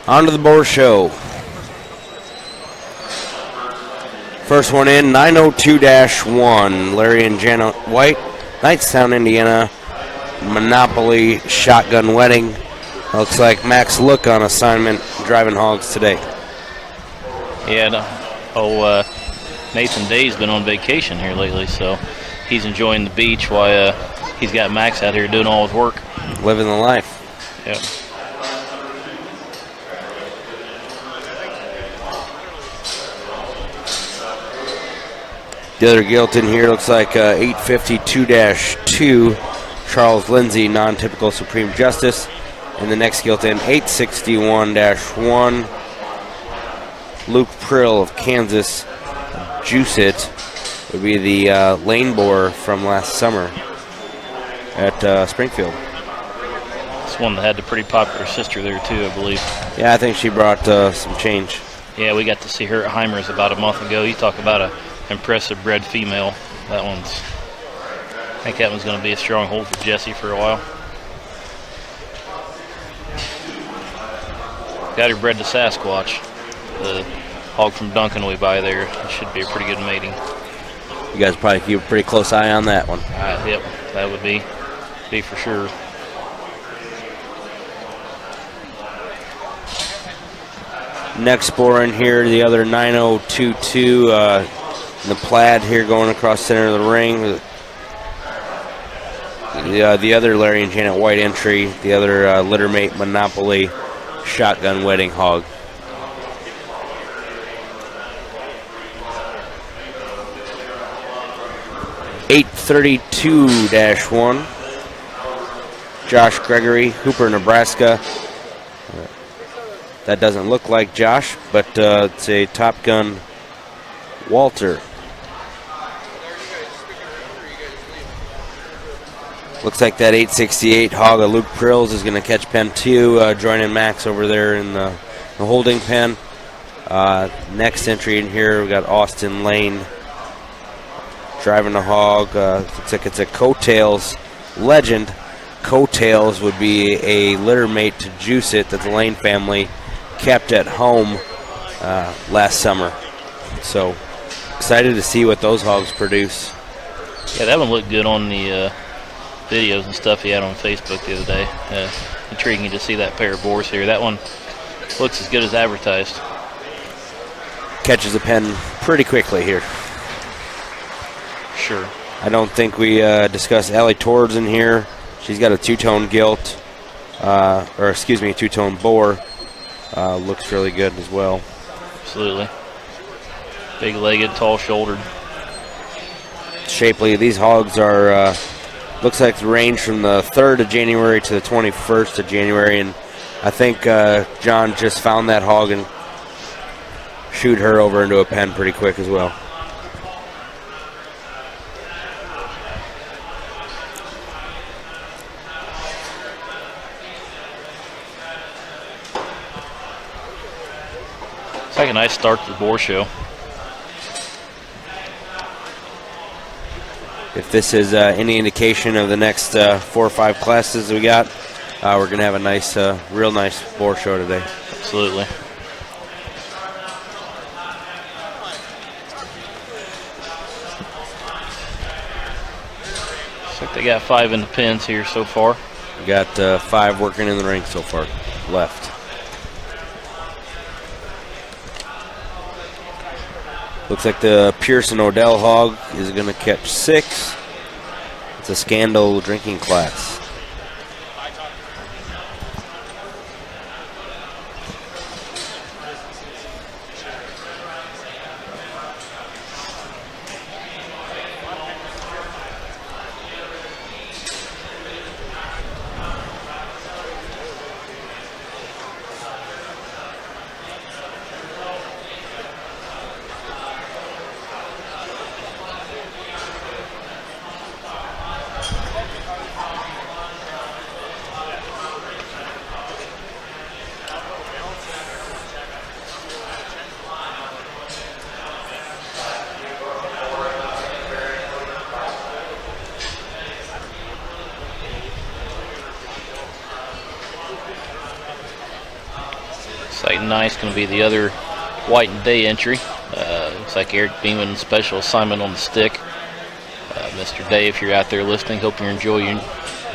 On to the Boar Show. First one in, 902-1. Larry and Janet White, Knightstown, Indiana. Monopoly Shotgun Wedding. Looks like Max Look on assignment driving hogs today. Yeah, Nathan Day's been on vacation here lately, so he's enjoying the beach while he's got Max out here doing all his work. Living the life. Yep. The other gilt in here looks like 852-2, Charles Lindsay, non-typical Supreme Justice. And the next gilt in, 861-1, Luke Prill of Kansas. Juice It would be the lane boar from last summer at Springfield. It's one that had the pretty popular sister there too, I believe. Yeah, I think she brought some change. Yeah, we got to see her at Heimer's about a month ago. You talk about a impressive bred female. I think that one's going to be a strong hold for Jesse for a while. Got her bred to Sasquatch. The hog from Duncan we buy there. It should be a pretty good mating. You guys probably keep a pretty close eye on that one. Yep, that would be for sure. Next boar in here, the other 9022. The plaid here going across center of the ring. The other Larry and Janet White entry, the other littermate Monopoly Shotgun Wedding hog. $832-1. Josh Gregory, Hooper, Nebraska. That doesn't look like Josh, but it's a Top Gun Walter. Looks like that 868 hog of Luke Prills is going to catch pen 2, joining Max over there in the holding pen. Next entry in here, we got Austin Lane driving the hog. Looks like it's a Coattails Legend. Coattails would be a litter mate to Juice It that the Lane family kept at home last summer. So excited to see what those hogs produce. Yeah, that one looked good on the videos and stuff he had on Facebook the other day. Intriguing to see that pair of boars here. That one looks as good as advertised. Catches a pen pretty quickly here. Sure. I don't think we discussed Allie Tords in here. She's got a two-tone gilt, two-tone boar. Looks really good as well. Absolutely. Big-legged, tall-shouldered. Shapely. These hogs are, looks like the range from the 3rd of January to the 21st of January, and I think John just found that hog and shoot her over into a pen pretty quick as well. It's like a nice start to the boar show. If this is any indication of the next 4 or 5 classes we got, we're going to have a nice, real nice boar show today. Absolutely. Looks like they got 5 in the pens here so far. We got 5 working in the ring so far left. Looks like the Pearson Odell hog is going to catch 6. It's a Scandal drinking class. Looks like Nice going to be the other White and Day entry. Looks like Eric Beeman, special assignment on the stick. Mr. Day, if you're out there listening, hope you're enjoying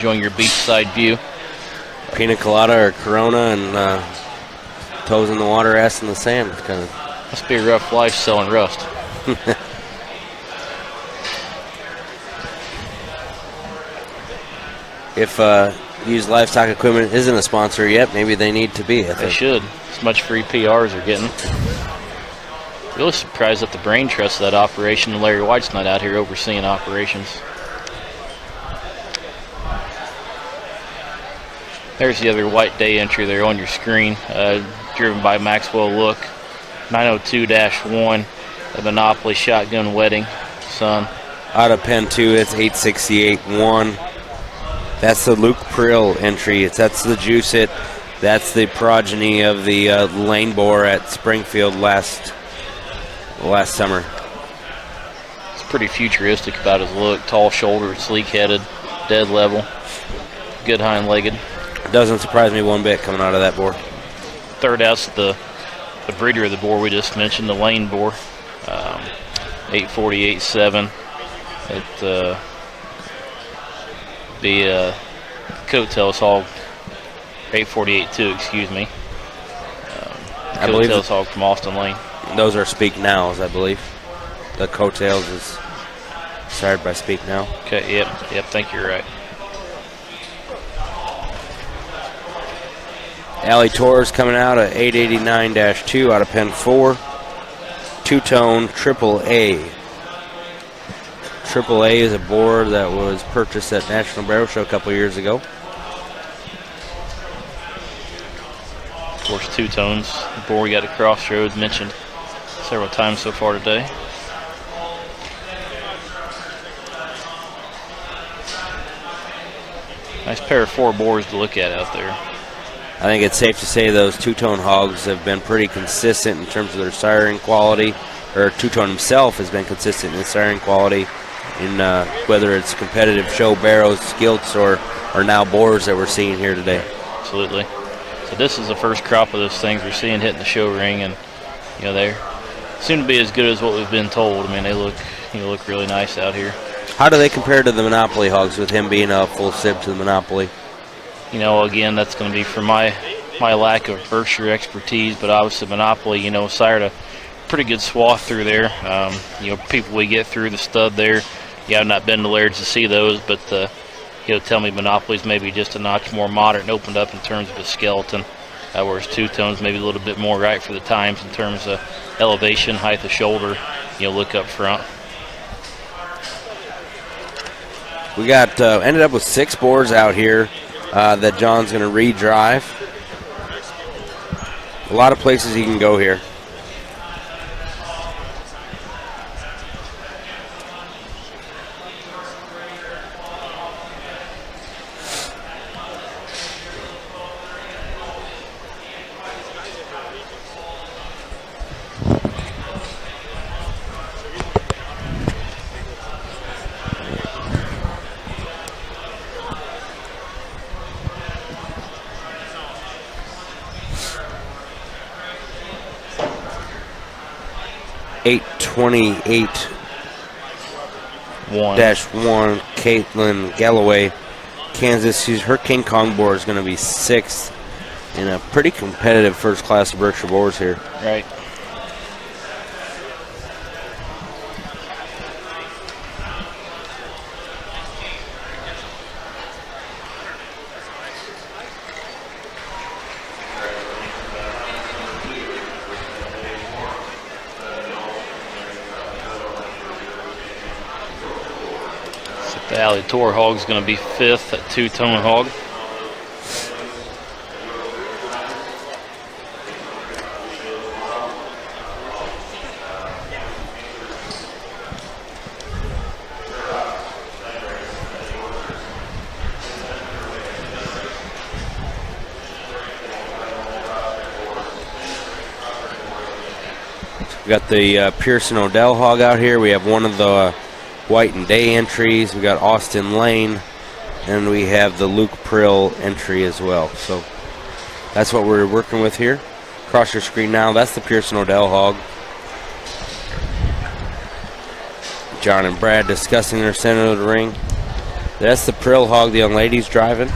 your beachside view. Pina colada or Corona and toes in the water, ass in the sand. Kind of. Must be a rough life selling rust. If Used Livestock Equipment isn't a sponsor yet, maybe they need to be. They should. As much free PRs they're getting. Really surprised at the brain trust of that operation. Larry White's not out here overseeing operations. There's the other White Day entry there on your screen, driven by Maxwell Look. 902-1, the Monopoly Shotgun Wedding, son. Out of Pen 2, it's 868-1. That's the Luke Prill entry. That's the Juice It. That's the progeny of the Lane Boar at Springfield last summer. It's pretty futuristic about his look. Tall shouldered, sleek-headed, dead level, good hind-legged. Doesn't surprise me one bit coming out of that boar. Third out's the breeder of the boar we just mentioned, the Lane Boar. 848.7. It the Coattails hog, 848.2, excuse me. I believe Coattails hog from Austin Lane. Those are Speak Nows, I believe. The Coattails is sired by Speak Now. Okay, yep, think you're right. Alley Tours coming out at 889-2 out of Pen 4. Two-tone Triple A. Triple A is a boar that was purchased at National Barrel Show a couple years ago. Of course, two-tones. The boar we got at Crossroads mentioned several times so far today. Nice pair of 4 boars to look at out there. I think it's safe to say those two-tone hogs have been pretty consistent in terms of their siring quality, or two-tone himself has been consistent in his siring quality in whether it's competitive show barrows, skilts, or now boars that we're seeing here today. Absolutely. So this is the first crop of those things we're seeing hitting the show ring, and they seem to be as good as what we've been told. I mean, they look really nice out here. How do they compare to the Monopoly hogs with him being a full sib to the Monopoly? Again, that's going to be for my lack of Berkshire expertise, but obviously Monopoly, sired a pretty good swath through there. People we get through the stud there. I've not been to Laird's to see those, but tell me Monopoly's maybe just a notch more modern and opened up in terms of a skeleton, whereas two-tones maybe a little bit more right for the times in terms of elevation, height of shoulder, look up front. We got ended up with 6 boars out here that John's going to redrive. A lot of places he can go here. -1 Caitlin Galloway, Kansas. Her King Kong boar is going to be 6th in a pretty competitive first class of Berkshire Boars here. Right. The Alley Tour hog is going to be 5th at two-tone hog. We got the Pearson Odell hog out here. We have one of the White and Day entries. We got Austin Lane, and we have the Luke Prill entry as well. So that's what we're working with here. across your screen now, that's the Pearson Odell hog. John and Brad discussing their center of the ring. That's the Prill hog the young lady's driving.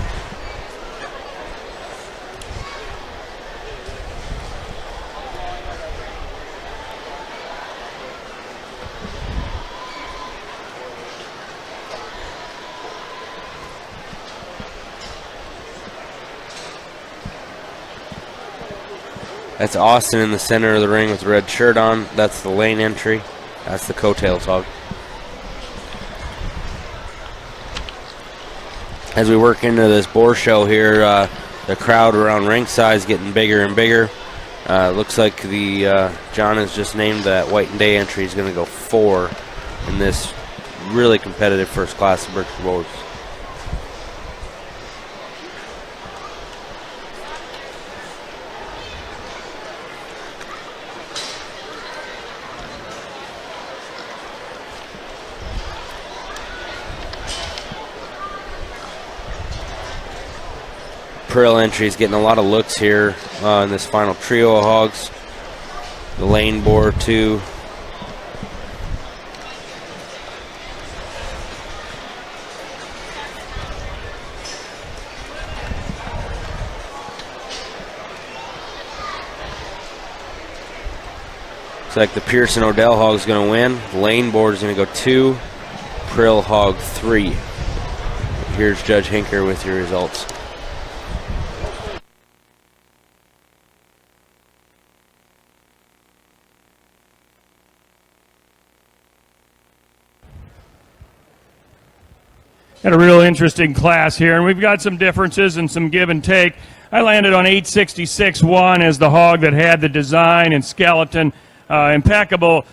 That's Austin in the center of the ring with the red shirt on. That's the lane entry. That's the coattails hog. As we work into this boar show here, the crowd around ringside is getting bigger and bigger. Looks like the John has just named that White and Day entry is going to go 4 in this really competitive first class of Berkshire Boars. Prill entry is getting a lot of looks here in this final trio of hogs. The lane boar too. Looks like the Pearson Odell hog is going to win. The lane boar is going to go 2. Prill hog 3. Here's Judge Hinker with your results. Got a real interesting class here, and we've got some differences and some give and take. I landed on 866-1 as the hog that had the design and skeleton, impeccable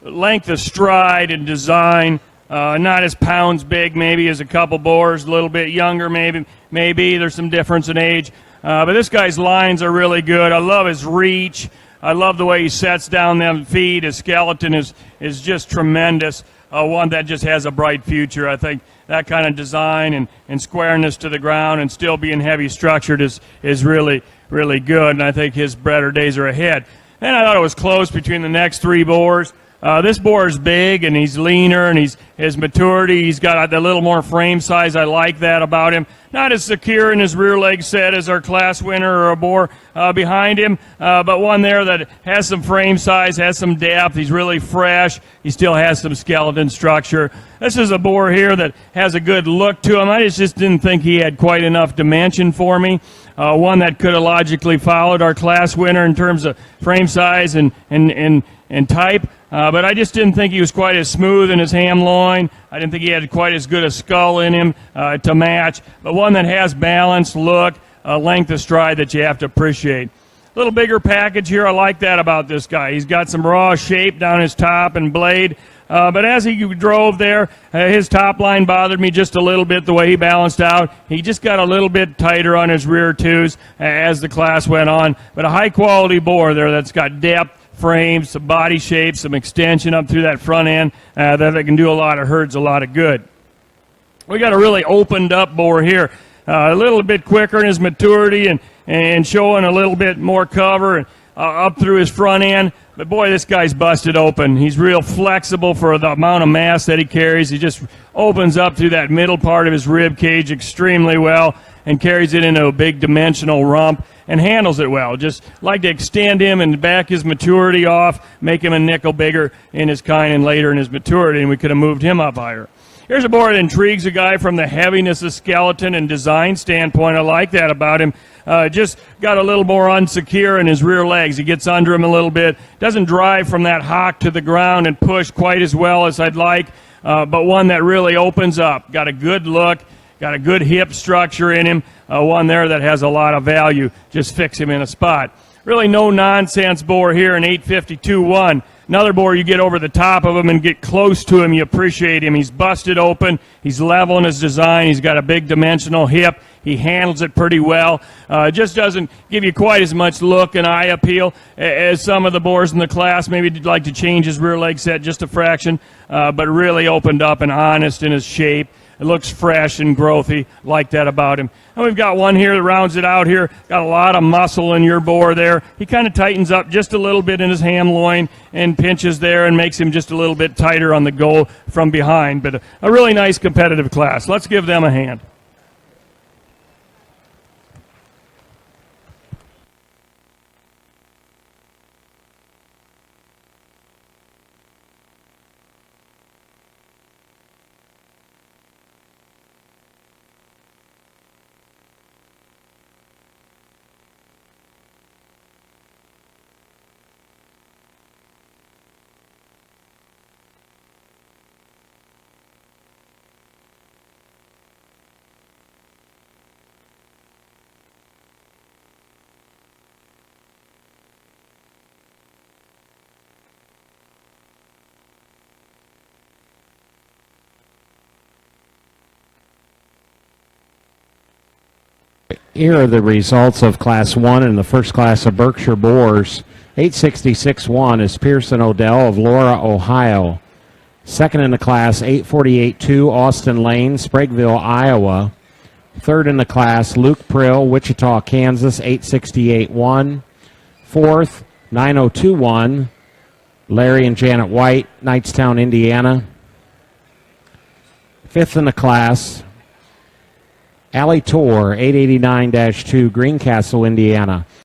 length of stride and design, not as pounds big maybe as a couple boars, a little bit younger maybe. There's some difference in age, but this guy's lines are really good. I love his reach. I love the way he sets down them feet. His skeleton is just tremendous. One that just has a bright future. I think that kind of design and squareness to the ground and still being heavy structured is really, really good, and I think his better days are ahead. And I thought it was close between the next 3 boars. This boar is big, and he's leaner, and his maturity, he's got a little more frame size. I like that about him. Not as secure in his rear leg set as our class winner or a boar behind him, but one there that has some frame size, has some depth. He's really fresh. He still has some skeleton structure. This is a boar here that has a good look to him. I just didn't think he had quite enough dimension for me. One that could have logically followed our class winner in terms of frame size and type. But I just didn't think he was quite as smooth in his ham loin. I didn't think he had quite as good a skull in him to match. But one that has balance, look, length of stride that you have to appreciate. A little bigger package here. I like that about this guy. He's got some raw shape down his top and blade. But as he drove there, his top line bothered me just a little bit, the way he balanced out. He just got a little bit tighter on his rear twos as the class went on. But a high-quality boar there that's got depth, frames, some body shape, some extension up through that front end that can do a lot of herds, a lot of good. We got a really opened up boar here, a little bit quicker in his maturity and showing a little bit more cover up through his front end. But boy, this guy's busted open. He's real flexible for the amount of mass that he carries. He just opens up through that middle part of his rib cage extremely well and carries it into a big dimensional rump and handles it well. Just like to extend him and back his maturity off, make him a nickel bigger in his kind and later in his maturity, and we could have moved him up higher. Here's a boar that intrigues a guy from the heaviness of skeleton and design standpoint. I like that about him. Just got a little more unsecure in his rear legs. He gets under him a little bit. Doesn't drive from that hock to the ground and push quite as well as I'd like, but one that really opens up. Got a good look. Got a good hip structure in him, one there that has a lot of value. Just fix him in a spot. Really no nonsense boar here in 852-1. Another boar, you get over the top of him and get close to him, you appreciate him. He's busted open. He's level in his design. He's got a big dimensional hip. He handles it pretty well. Just doesn't give you quite as much look and eye appeal as some of the boars in the class. Maybe he'd like to change his rear leg set just a fraction, but really opened up and honest in his shape. It looks fresh and growthy. Like that about him. And we've got one here that rounds it out here. Got a lot of muscle in your boar there. He kind of tightens up just a little bit in his ham loin and pinches there and makes him just a little bit tighter on the go from behind. But a really nice competitive class. Let's give them a hand. Here are the results of Class 1 in the first class of Berkshire Boars. 866-1 is Pearson Odell of Laura, Ohio. Second in the class, 848-2, Austin Lane, Spragueville, Iowa. Third in the class, Luke Prill, Wichita, Kansas, 868-1. Fourth, 9021, Larry and Janet White, Knightstown, Indiana. Fifth in the class, Allie Tor, 889-2, Greencastle, Indiana.